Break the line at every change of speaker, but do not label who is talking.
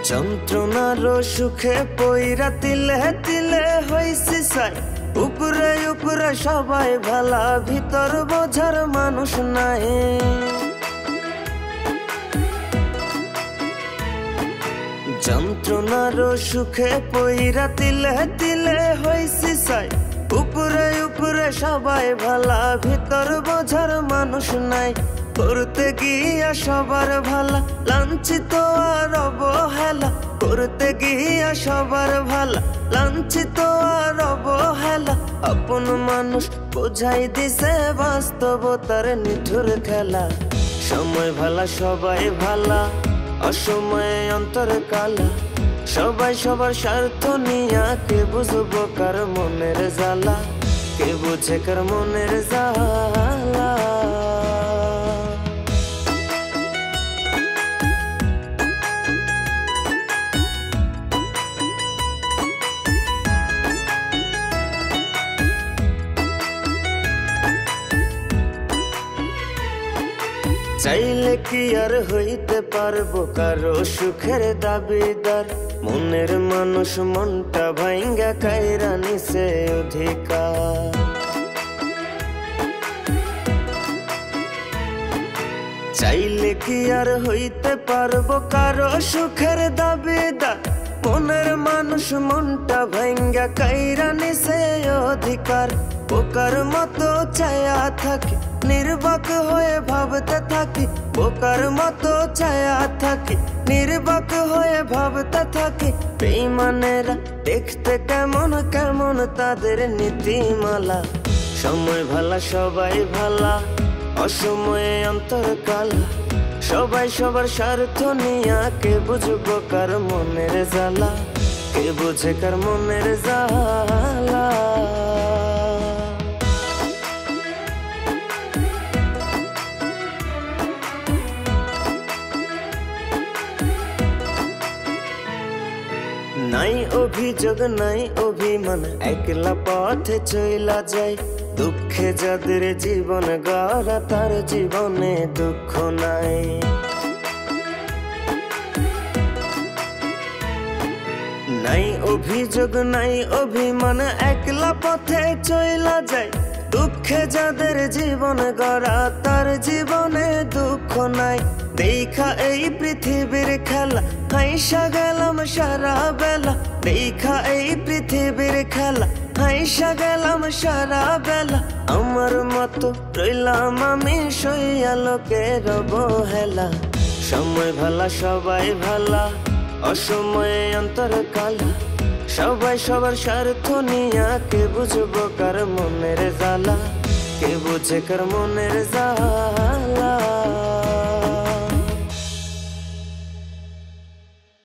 যন্ত্রণার সুখে পইরা তিলে তিলে হইছি সাই। উপরে উপরে সবাই ভালা, ভিতর বোঝার মানুষ নাই। যন্ত্রণার সুখে পইরা তিলে তিলে হইছি সাই। উপরে উপরে সবাই ভালা, ভিতর বোঝার মানুষ নাই। করতে গিয়া সবার ভালা, লাঞ্ছিত আর অবহেলা। করতে গিয়া সবার ভালা, লাঞ্ছিত আর অবহেলা। আপন মানুষ বোঝাই দিছে বাস্তবতার নিঠুর খেলা। সময় ভালা সবাই ভালা, অসময়ে অন্তর কালা। সবাই সবার স্বার্থ নিয়া, কে বুঝবো কার মনের জ্বালা? কে বুঝে কার মনের জ্বালা? চাইলে কি আর হইতে পারবো কারো সুখের দাবিদার? মনের মানুষ মনটা ভাঙ্গা কাইরা নিছে অধিকার। চাইলে কি আর হইতে পারবো কারো সুখের দাবিদার? মনের মানুষ মনটা ভাঙ্গা কাইরা নিছে অধিকার। বোকার মতো চায়া থাকি, নির্বাক হয়ে ভাবতে থাকি। বোকার মতো চায়া থাকি, নির্বাক হয়ে ভাবতে থাকি। বেঈমানেরা দেখতে কেমন কেমন, তাদের নীতিমালা। সময় ভালা সবাই ভালা, অসময়ে অন্তর কালা। সবাই সবার স্বার্থ নিয়া, কে বুঝবো কার মনের জ্বালা? কে বুঝে কার মনের জ্বালা? নাই অভিযোগ নাই অভিমান, একলা পথে চইলা যায়। দুঃখে যাদের জীবন গড়া, তার জীবনে দুঃখ নাই। নাই অভিযোগ নাই অভিমান, একলা পথে চইলা যায়। দুঃখে যাদের জীবন গড়া, তার জীবনে দুঃখ নাই। দেখা এই পৃথিবীর খেলা, হাইসা গেলাম সারা বেলা। দেখা এই পৃথিবীর খেলা, হাইসা গেলাম সারা বেলা। আমার মতো রইলাম আমি সইয়া লোকের অবহেলা। সময় ভালা সবাই ভালা, অসময়ে অন্তর কালা। সবাই সবার স্বার্থ নিয়া, কে বুঝবো কার মনের জ্বালা? কে বুঝে কার মনের জ্বালা?